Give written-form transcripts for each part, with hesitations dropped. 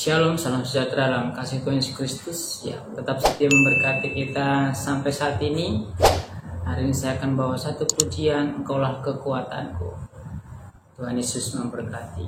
Shalom, salam sejahtera dalam kasih Tuhan Yesus Kristus. Ya, tetap setia memberkati kita sampai saat ini. Hari ini saya akan bawa satu pujian, Engkaulah kekuatanku. Tuhan Yesus memberkati.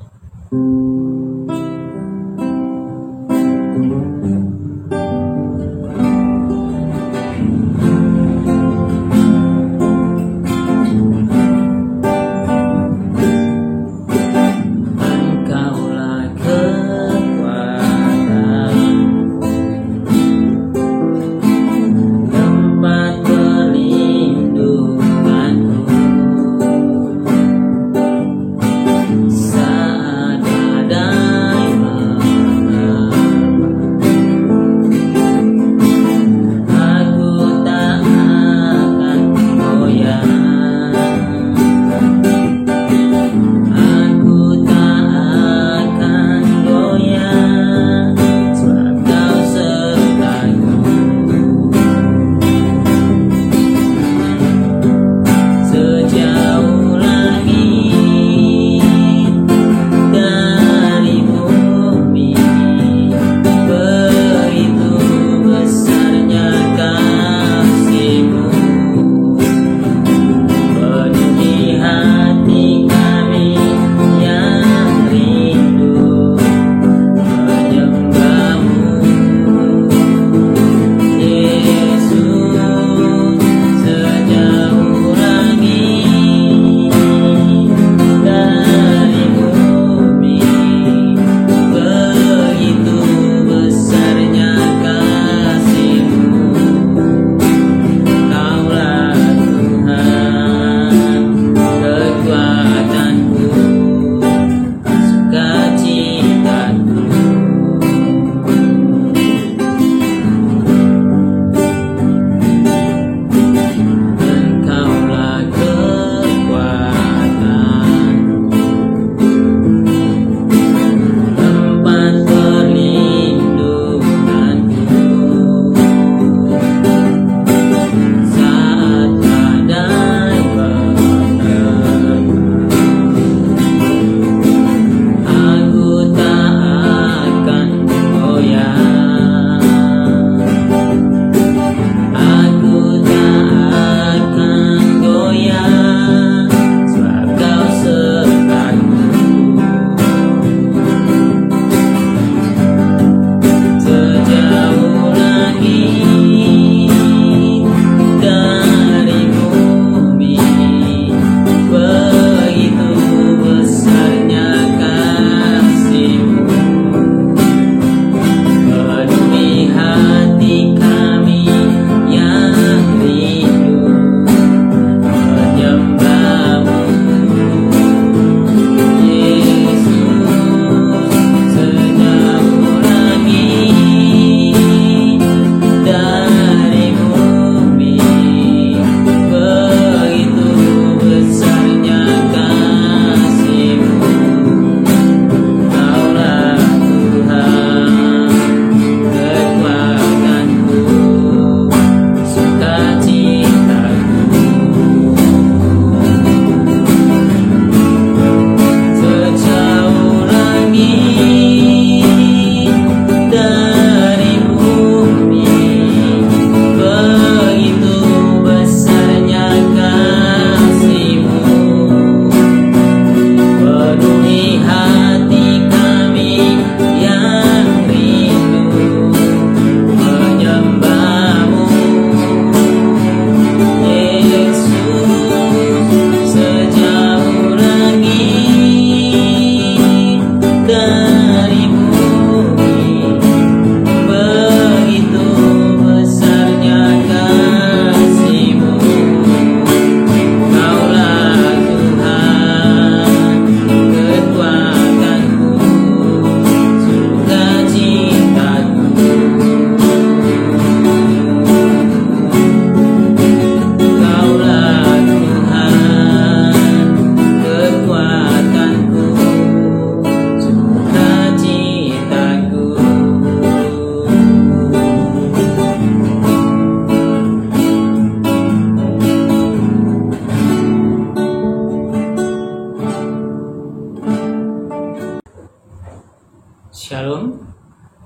Shalom,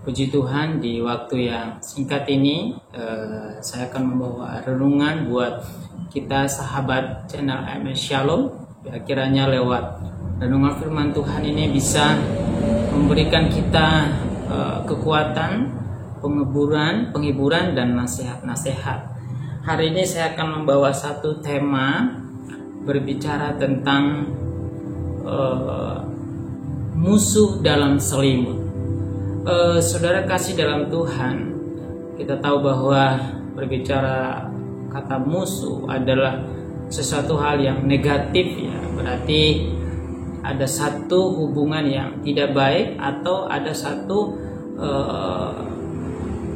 Puji Tuhan, di waktu yang singkat ini saya akan membawa renungan buat kita sahabat channel MS Shalom. Ya, kiranya lewat renungan firman Tuhan ini bisa memberikan kita kekuatan, penghiburan dan nasihat-nasihat. Hari ini saya akan membawa satu tema berbicara tentang musuh dalam selimut. Saudara kasih dalam Tuhan, kita tahu bahwa berbicara kata musuh adalah sesuatu hal yang negatif, ya. Berarti ada satu hubungan yang tidak baik atau ada satu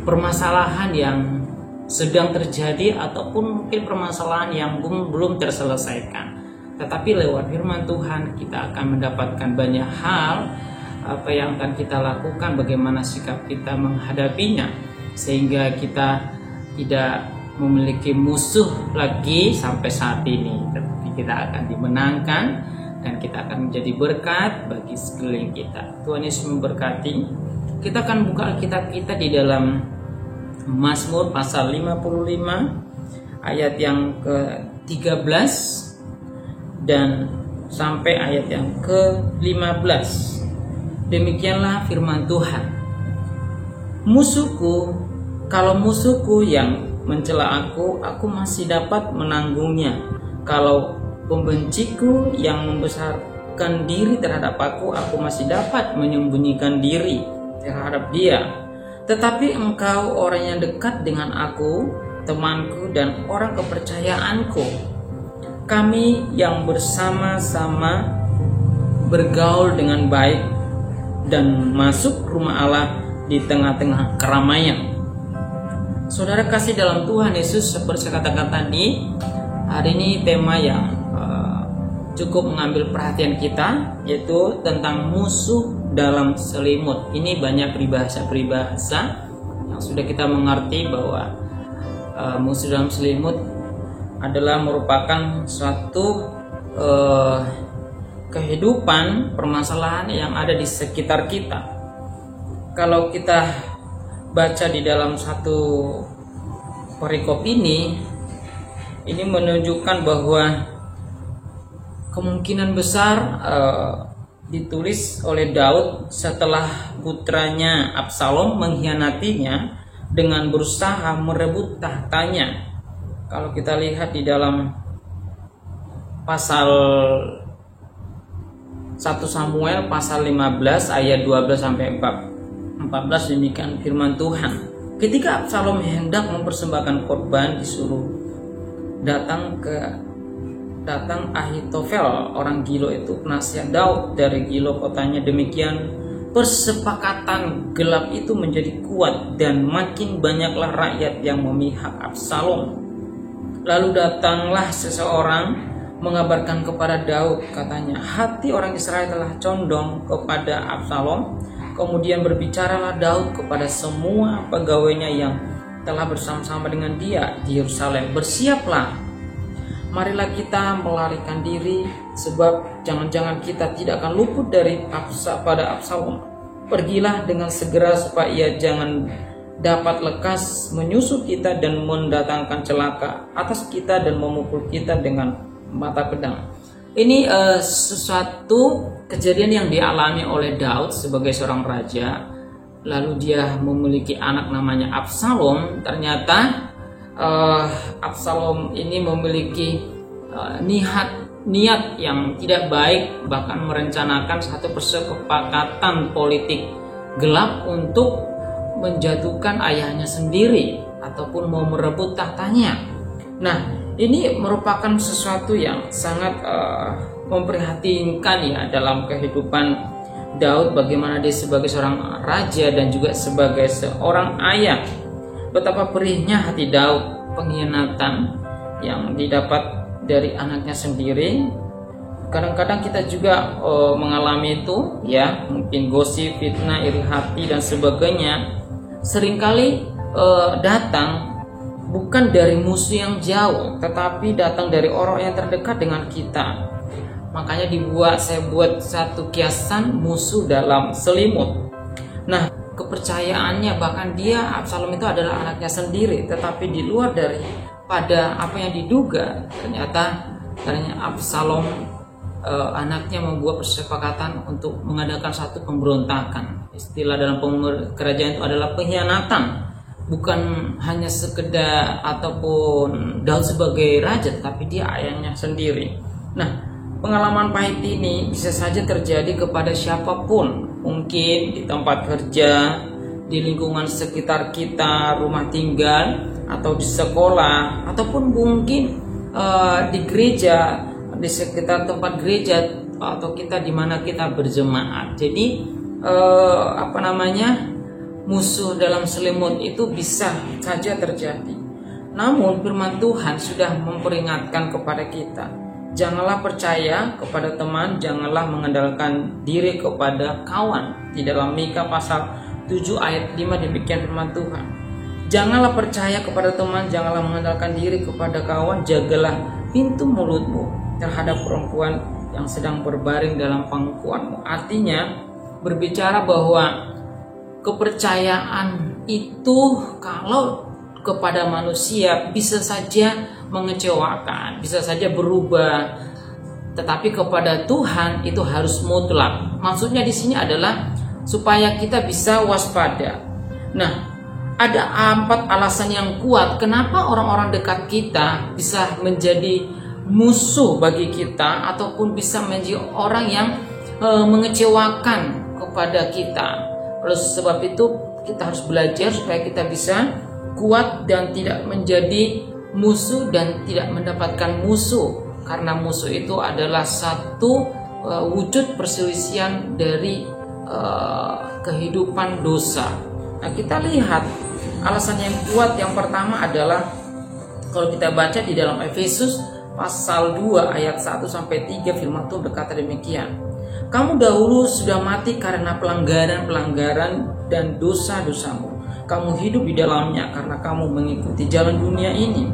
permasalahan yang sedang terjadi ataupun mungkin permasalahan yang belum terselesaikan. Tetapi lewat firman Tuhan kita akan mendapatkan banyak hal, apa yang akan kita lakukan, bagaimana sikap kita menghadapinya, sehingga kita tidak memiliki musuh lagi sampai saat ini, tetapi kita akan dimenangkan dan kita akan menjadi berkat bagi sekeliling kita. Tuhan Yesus memberkati. Kita akan buka Alkitab kita di dalam Mazmur pasal 55 ayat yang ke-13 dan sampai ayat yang ke-15. Demikianlah firman Tuhan. Kalau musuhku yang mencela aku masih dapat menanggungnya. Kalau pembenciku yang membesarkan diri terhadap aku masih dapat menyembunyikan diri terhadap dia. Tetapi engkau orang yang dekat dengan aku, temanku dan orang kepercayaanku, kami yang bersama-sama bergaul dengan baik dan masuk rumah Allah di tengah-tengah keramaian. Saudara kasih dalam Tuhan Yesus, seperti saya katakan tadi, hari ini tema yang cukup mengambil perhatian kita, yaitu tentang musuh dalam selimut. Ini banyak peribahasa yang sudah kita mengerti bahwa musuh dalam selimut adalah merupakan suatu kehidupan, permasalahan yang ada di sekitar kita. Kalau kita baca di dalam satu perikop ini menunjukkan bahwa kemungkinan besar ditulis oleh Daud setelah putranya Absalom mengkhianatinya dengan berusaha merebut tahtanya. Kalau kita lihat di dalam pasal 1 Samuel pasal 15 ayat 12 sampai 14, demikian firman Tuhan. Ketika Absalom hendak mempersembahkan korban, disuruh datang Ahitofel orang Gilo, itu penasihat Daud dari Gilo kotanya. Demikian persepakatan gelap itu menjadi kuat dan makin banyaklah rakyat yang memihak Absalom. Lalu datanglah seseorang mengabarkan kepada Daud, katanya, hati orang Israel telah condong kepada Absalom. Kemudian berbicaralah Daud kepada semua pegawainya yang telah bersama-sama dengan dia di Yerusalem, bersiaplah, marilah kita melarikan diri, sebab jangan-jangan kita tidak akan luput dari pada Absalom. Pergilah dengan segera supaya ia jangan dapat lekas menyusul kita dan mendatangkan celaka atas kita dan memukul kita dengan mata pedang. Ini sesuatu kejadian yang dialami oleh Daud sebagai seorang raja. Lalu dia memiliki anak namanya Absalom. Ternyata Absalom ini memiliki niat yang tidak baik, bahkan merencanakan satu persepakatan politik gelap untuk menjatuhkan ayahnya sendiri ataupun mau merebut tahtanya. Nah, ini merupakan sesuatu yang sangat memprihatinkan, ya, dalam kehidupan Daud, bagaimana dia sebagai seorang raja dan juga sebagai seorang ayah. Betapa perihnya hati Daud, pengkhianatan yang didapat dari anaknya sendiri. Kadang-kadang kita juga mengalami itu, ya, mungkin gosip, fitnah, iri hati dan sebagainya. Seringkali datang bukan dari musuh yang jauh, tetapi datang dari orang yang terdekat dengan kita. Makanya saya buat satu kiasan musuh dalam selimut. Nah, kepercayaannya, bahkan Absalom itu adalah anaknya sendiri, tetapi di luar daripada apa yang diduga, ternyata Absalom anaknya membuat persepakatan untuk mengadakan satu pemberontakan. Istilah dalam kerajaan itu adalah pengkhianatan, bukan hanya sekedar ataupun Daud sebagai raja, tapi dia ayahnya sendiri. Nah, pengalaman pahit ini bisa saja terjadi kepada siapapun, mungkin di tempat kerja, di lingkungan sekitar kita, rumah tinggal, atau di sekolah, ataupun mungkin di gereja, di sekitar tempat gereja, atau kita di mana kita berjemaat. Jadi musuh dalam selimut itu bisa saja terjadi. Namun firman Tuhan sudah memperingatkan kepada kita, janganlah percaya kepada teman, janganlah mengandalkan diri kepada kawan. Di dalam Mika pasal 7 ayat 5 demikian firman Tuhan. Janganlah percaya kepada teman, janganlah mengandalkan diri kepada kawan, jagalah pintu mulutmu terhadap perempuan yang sedang berbaring dalam pangkuanmu. Artinya berbicara bahwa kepercayaan itu kalau kepada manusia bisa saja mengecewakan, bisa saja berubah, tetapi kepada Tuhan itu harus mutlak. Maksudnya di sini adalah supaya kita bisa waspada. Nah, ada 4 alasan yang kuat kenapa orang-orang dekat kita bisa menjadi musuh bagi kita, ataupun bisa menjadi orang yang mengecewakan kepada kita. Oleh sebab itu kita harus belajar supaya kita bisa kuat dan tidak menjadi musuh dan tidak mendapatkan musuh, karena musuh itu adalah satu wujud perselisihan dari kehidupan dosa. Nah, kita lihat alasan yang kuat yang pertama adalah kalau kita baca di dalam Efesus pasal 2 ayat 1 sampai 3 firman Tuhan berkata demikian. Kamu dahulu sudah mati karena pelanggaran-pelanggaran dan dosa-dosamu. Kamu hidup di dalamnya karena kamu mengikuti jalan dunia ini.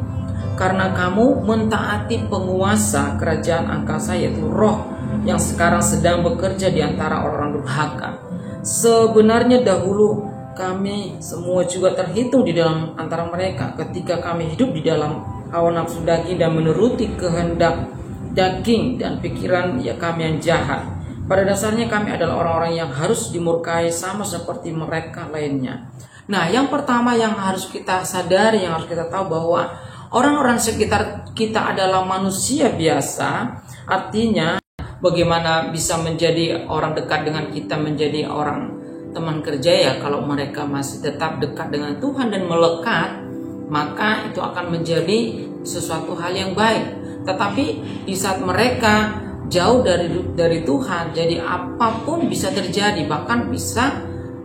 Karena kamu mentaati penguasa kerajaan angkasa, yaitu roh yang sekarang sedang bekerja di antara orang durhaka. Sebenarnya dahulu kami semua juga terhitung di dalam antara mereka ketika kami hidup di dalam hawa nafsu daging dan menuruti kehendak daging dan pikiran kami yang jahat. Pada dasarnya kami adalah orang-orang yang harus dimurkai sama seperti mereka lainnya. Nah, yang pertama yang harus kita sadari, yang harus kita tahu bahwa orang-orang sekitar kita adalah manusia biasa. Artinya bagaimana bisa menjadi orang dekat dengan kita, menjadi orang teman kerja ya, kalau mereka masih tetap dekat dengan Tuhan dan melekat, maka itu akan menjadi sesuatu hal yang baik. Tetapi di saat mereka jauh dari Tuhan, jadi apapun bisa terjadi, bahkan bisa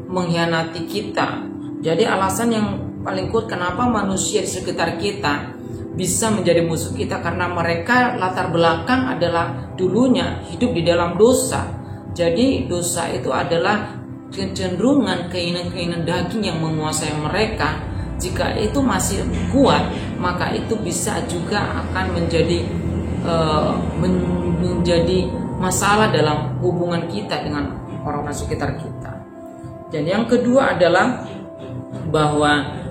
mengkhianati kita. Jadi alasan yang paling kuat kenapa manusia di sekitar kita bisa menjadi musuh kita, karena mereka latar belakang adalah dulunya hidup di dalam dosa. Jadi dosa itu adalah kecenderungan keinginan daging yang menguasai mereka. Jika itu masih kuat, maka itu bisa juga akan menjadi masalah dalam hubungan kita dengan orang-orang sekitar kita. Dan yang kedua adalah bahwa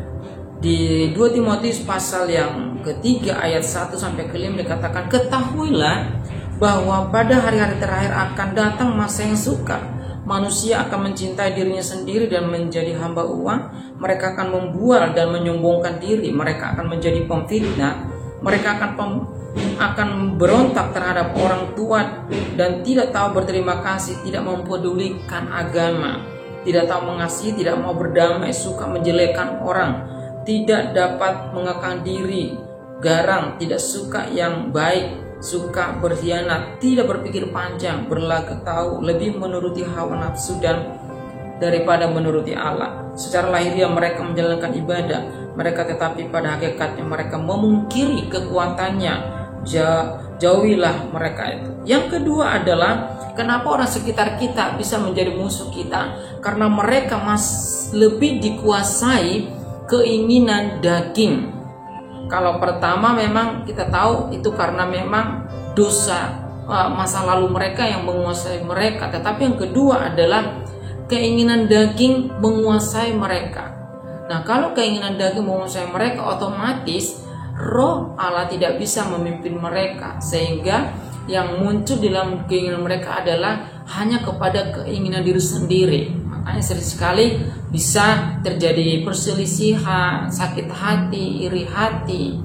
di 2 Timotius pasal yang ketiga ayat 1 sampai ke 5 dikatakan, ketahuilah bahwa pada hari-hari terakhir akan datang masa yang sukar. Manusia akan mencintai dirinya sendiri dan menjadi hamba uang. Mereka akan membual dan menyombongkan diri. Mereka akan menjadi pemfitnah. Mereka akan berontak terhadap orang tua dan tidak tahu berterima kasih, tidak mempedulikan agama, tidak tahu mengasihi, tidak mau berdamai, suka menjelekkan orang, tidak dapat mengekang diri, garang, tidak suka yang baik, suka berkhianat, tidak berpikir panjang, berlaku tahu, lebih menuruti hawa nafsu dan daripada menuruti Allah. Secara lahiriah mereka menjalankan ibadah mereka, tetapi pada hakikatnya mereka memungkiri kekuatannya. Jauhilah mereka itu. Yang kedua adalah kenapa orang sekitar kita bisa menjadi musuh kita, karena mereka lebih dikuasai keinginan daging. Kalau pertama memang kita tahu itu karena memang dosa masa lalu mereka yang menguasai mereka. Tetapi yang kedua adalah keinginan daging menguasai mereka. Nah, kalau keinginan daging menguasai mereka, otomatis roh Allah tidak bisa memimpin mereka, sehingga yang muncul dalam keinginan mereka adalah hanya kepada keinginan diri sendiri. Makanya sering sekali bisa terjadi perselisihan, sakit hati, iri hati,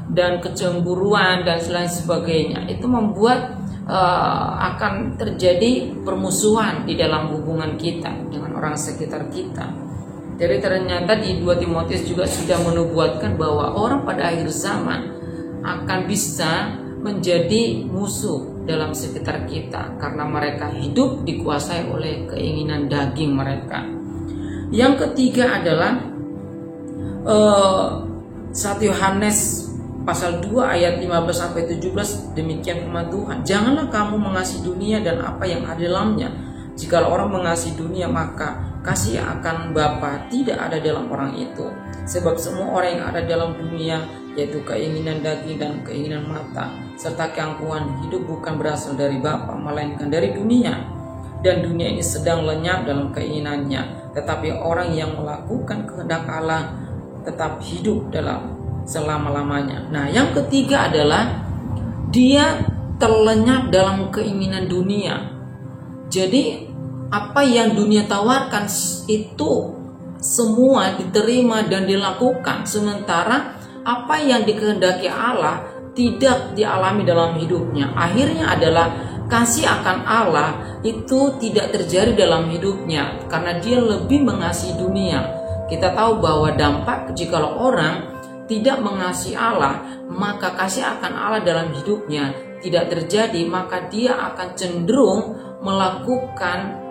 dan kecemburuan dan lain sebagainya. Itu membuat akan terjadi permusuhan di dalam hubungan kita dengan orang sekitar kita. Jadi ternyata di 2 Timotius juga sudah menubuatkan bahwa orang pada akhir zaman akan bisa menjadi musuh dalam sekitar kita karena mereka hidup dikuasai oleh keinginan daging mereka. Yang ketiga adalah 1 Yohanes pasal 2 ayat 15-17, demikian firman Tuhan. Janganlah kamu mengasihi dunia dan apa yang ada dalamnya. Jika orang mengasihi dunia, maka kasih akan Bapa tidak ada dalam orang itu. Sebab semua orang yang ada dalam dunia, yaitu keinginan daging dan keinginan mata, serta keangkuhan hidup, bukan berasal dari Bapa, melainkan dari dunia. Dan dunia ini sedang lenyap dalam keinginannya. Tetapi orang yang melakukan kehendak Allah tetap hidup dalam selama-lamanya. Nah, yang ketiga adalah dia terlenyap dalam keinginan dunia. Jadi apa yang dunia tawarkan itu semua diterima dan dilakukan, sementara apa yang dikehendaki Allah tidak dialami dalam hidupnya. Akhirnya adalah kasih akan Allah itu tidak terjadi dalam hidupnya karena dia lebih mengasihi dunia. Kita tahu bahwa dampak jikalau orang tidak mengasihi Allah, maka kasih akan Allah dalam hidupnya tidak terjadi, maka dia akan cenderung melakukan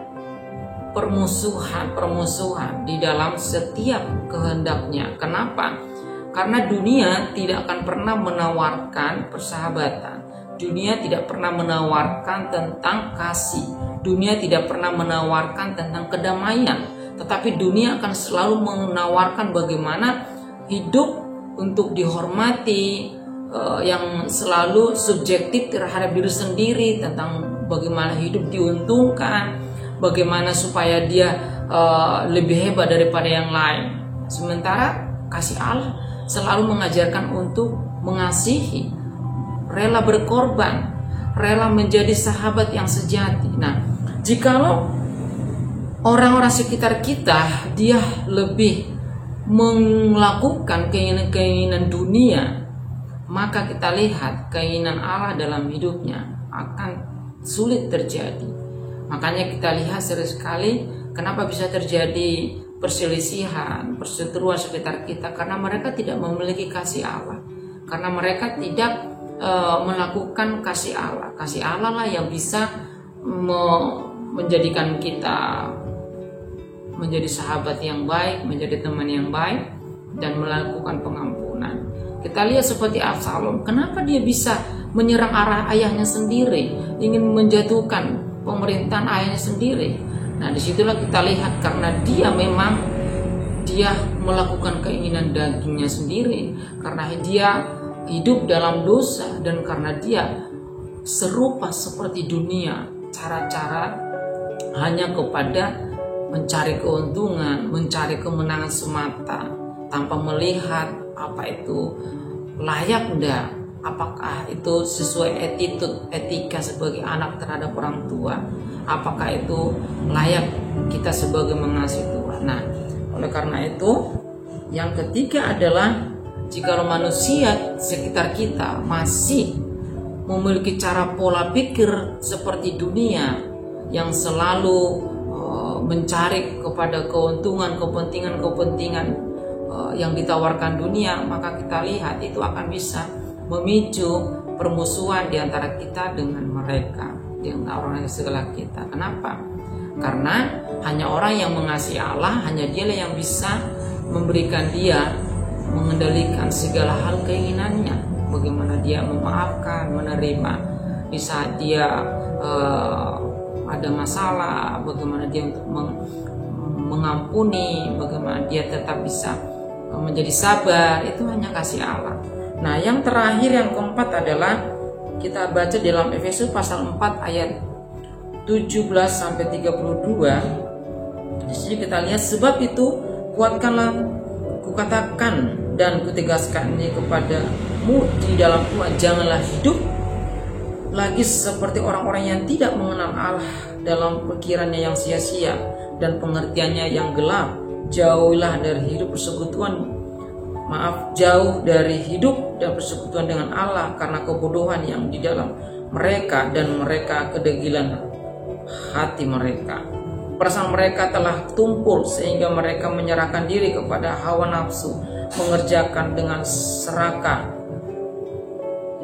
permusuhan di dalam setiap kehendaknya. Kenapa? Karena dunia tidak akan pernah menawarkan persahabatan. Dunia tidak pernah menawarkan tentang kasih. Dunia tidak pernah menawarkan tentang kedamaian. Tetapi dunia akan selalu menawarkan bagaimana hidup untuk dihormati, yang selalu subjektif terhadap diri sendiri, tentang bagaimana hidup diuntungkan, bagaimana supaya dia lebih hebat daripada yang lain. Sementara kasih Allah selalu mengajarkan untuk mengasihi, rela berkorban, rela menjadi sahabat yang sejati. Nah, jikalau orang-orang sekitar kita dia lebih melakukan keinginan-keinginan dunia, maka kita lihat keinginan Allah dalam hidupnya akan sulit terjadi. Makanya kita lihat sering sekali kenapa bisa terjadi perselisihan, perseteruan sekitar kita, karena mereka tidak memiliki kasih Allah, karena mereka tidak melakukan kasih Allah. Kasih Allah lah yang bisa menjadikan kita menjadi sahabat yang baik, menjadi teman yang baik, dan melakukan pengampunan. Kita lihat seperti Absalom, kenapa dia bisa menyerang arah ayahnya sendiri, ingin menjatuhkan pemerintahan ayahnya sendiri. Nah, disitulah kita lihat karena dia memang melakukan keinginan dagingnya sendiri, karena dia hidup dalam dosa, dan karena dia serupa seperti dunia, cara-cara hanya kepada mencari keuntungan, mencari kemenangan semata, tanpa melihat apa itu layak enggak, apakah itu sesuai etika sebagai anak terhadap orang tua, apakah itu layak kita sebagai mengasihi Tuhan. Nah, oleh karena itu, yang ketiga adalah jika manusia sekitar kita masih memiliki cara pola pikir seperti dunia yang selalu mencari kepada keuntungan, kepentingan yang ditawarkan dunia, maka kita lihat itu akan bisa memicu permusuhan di antara kita dengan mereka, dengan orang yang sebelah kita. Kenapa? Karena hanya orang yang mengasihi Allah, hanya dialah yang bisa memberikan dia, mengendalikan segala hal keinginannya. Bagaimana dia memaafkan, menerima di saat dia ada masalah, bagaimana dia untuk mengampuni, bagaimana dia tetap bisa menjadi sabar, itu hanya kasih Allah. Nah, yang terakhir, yang keempat adalah kita baca dalam Efesus pasal 4 ayat 17-32. Di sini kita lihat, sebab itu kuatkanlah, kukatakan dan kutegaskan ini kepadamu di dalam Tuhan, janganlah hidup lagi seperti orang-orang yang tidak mengenal Allah dalam pikirannya yang sia-sia dan pengertiannya yang gelap. Jauh dari hidup dan persekutuan dengan Allah karena kebodohan yang di dalam mereka, dan mereka kedegilan hati mereka. Perasaan mereka telah tumpul sehingga mereka menyerahkan diri kepada hawa nafsu, mengerjakan dengan serakah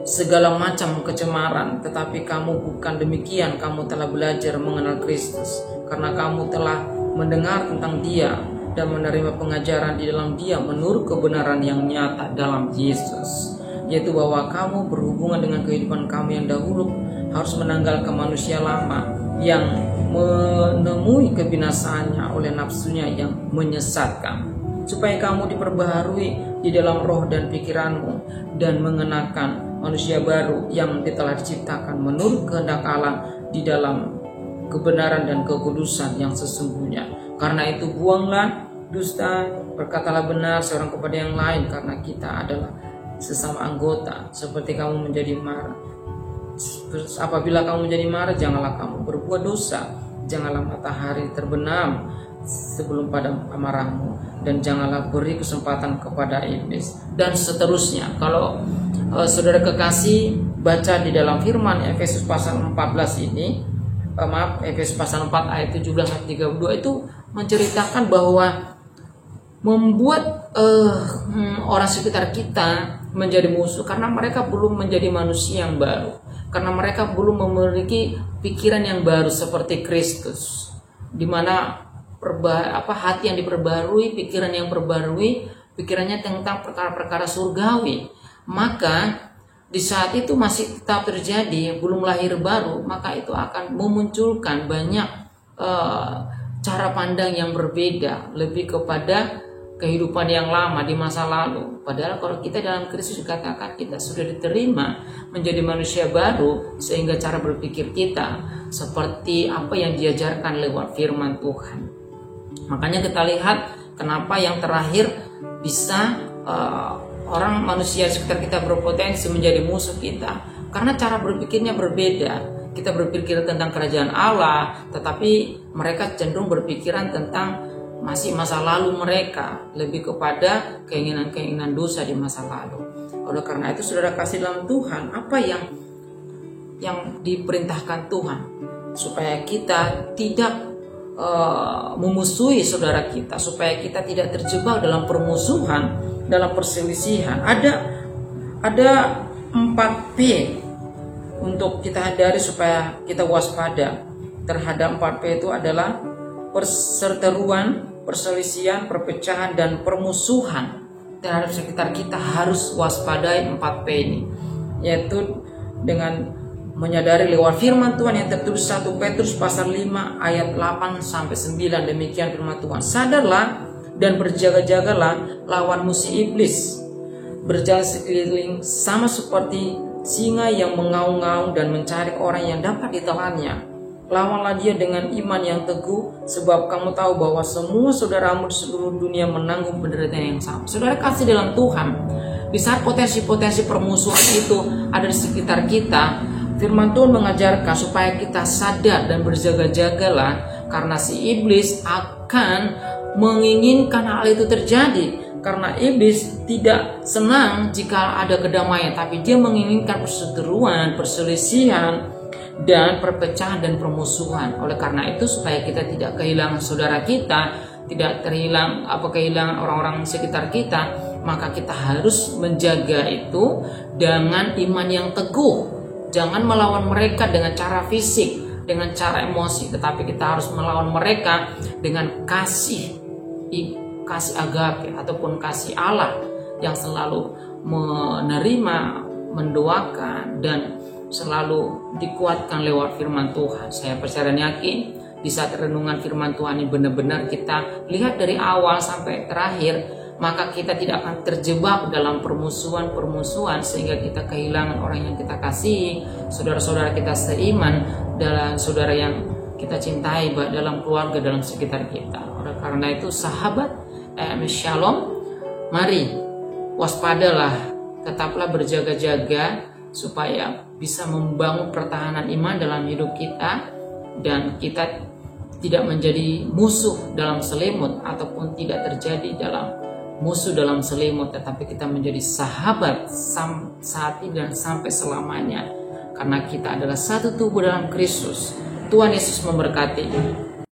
segala macam kecemaran. Tetapi kamu bukan demikian, kamu telah belajar mengenal Kristus, karena kamu telah mendengar tentang Dia dan menerima pengajaran di dalam Dia menurut kebenaran yang nyata dalam Yesus, yaitu bahwa kamu berhubungan dengan kehidupan kamu yang dahulu harus menanggalkan manusia lama yang menemui kebinasaannya oleh nafsunya yang menyesatkan, supaya kamu diperbaharui di dalam roh dan pikiranmu, dan mengenakan manusia baru yang telah diciptakan menurut kehendak Allah di dalam kebenaran dan kekudusan yang sesungguhnya. Karena itu buanglah dusta, berkatalah benar seorang kepada yang lain, karena kita adalah sesama anggota. Seperti kamu menjadi marah, apabila kamu menjadi marah, janganlah kamu berbuat dosa. Janganlah matahari terbenam sebelum pada amarahmu, dan janganlah beri kesempatan kepada iblis, dan seterusnya. Kalau saudara kekasih baca di dalam firman Efesus pasal 14 ini, Efesus pasal 4 ayat 17 sampai 32 itu menceritakan bahwa membuat orang sekitar kita menjadi musuh karena mereka belum menjadi manusia yang baru, karena mereka belum memiliki pikiran yang baru seperti Kristus, di mana hati yang diperbarui, pikiran yang perbarui, pikirannya tentang perkara-perkara surgawi. Maka di saat itu masih tetap terjadi, belum lahir baru, maka itu akan memunculkan banyak cara pandang yang berbeda, lebih kepada kehidupan yang lama di masa lalu. Padahal kalau kita dalam Kristus dikatakan kita sudah diterima menjadi manusia baru, sehingga cara berpikir kita seperti apa yang diajarkan lewat firman Tuhan. Makanya kita lihat kenapa yang terakhir bisa orang manusia sekitar kita berpotensi menjadi musuh kita, karena cara berpikirnya berbeda. Kita berpikir tentang kerajaan Allah, tetapi mereka cenderung berpikiran tentang masih masa lalu mereka, lebih kepada keinginan-keinginan dosa di masa lalu. Oleh karena itu saudara kasih dalam Tuhan, apa yang diperintahkan Tuhan supaya kita tidak memusuhi saudara kita, supaya kita tidak terjebak dalam permusuhan, dalam perselisihan. Ada 4P untuk kita hadari supaya kita waspada terhadap 4P itu adalah perseteruan, perselisihan, perpecahan, dan permusuhan terhadap sekitar kita. Harus waspadai 4P ini, yaitu dengan menyadari lewat firman Tuhan yang tertulis 1 Petrus pasal 5 ayat 8 sampai 9. Demikian firman Tuhan, sadarlah dan berjaga-jagalah lawan musuh iblis, berjalan sekeliling sama seperti singa yang mengaum-ngaum dan mencari orang yang dapat ditelannya. Lawanlah dia dengan iman yang teguh, sebab kamu tahu bahwa semua saudaramu di seluruh dunia menanggung penderitaan yang sama. Saudara kasih dalam Tuhan, di saat potensi-potensi permusuhan itu ada di sekitar kita, firman Tuhan mengajarkan supaya kita sadar dan berjaga-jagalah, karena si iblis akan menginginkan hal itu terjadi. Karena iblis tidak senang jika ada kedamaian, tapi dia menginginkan perseteruan, perselisihan, dan perpecahan dan permusuhan. Oleh karena itu, supaya kita tidak kehilangan saudara kita, tidak kehilangan orang-orang sekitar kita, maka kita harus menjaga itu dengan iman yang teguh. Jangan melawan mereka dengan cara fisik, dengan cara emosi, tetapi kita harus melawan mereka dengan kasih agape ataupun kasih Allah yang selalu menerima, mendoakan, dan selalu dikuatkan lewat firman Tuhan. Saya percaya dan yakin di saat renungan firman Tuhan ini benar-benar kita lihat dari awal sampai terakhir, maka kita tidak akan terjebak dalam permusuhan sehingga kita kehilangan orang yang kita kasihi, saudara-saudara kita seiman, dan saudara yang kita cintai dalam keluarga, dalam sekitar kita. Oleh karena itu sahabat Shalom, mari waspadalah, tetaplah berjaga-jaga supaya bisa membangun pertahanan iman dalam hidup kita, dan kita tidak menjadi musuh dalam selimut ataupun tidak terjadi dalam musuh dalam selimut, tetapi kita menjadi sahabat saat ini dan sampai selamanya, karena kita adalah satu tubuh dalam Kristus. Tuhan Yesus memberkati.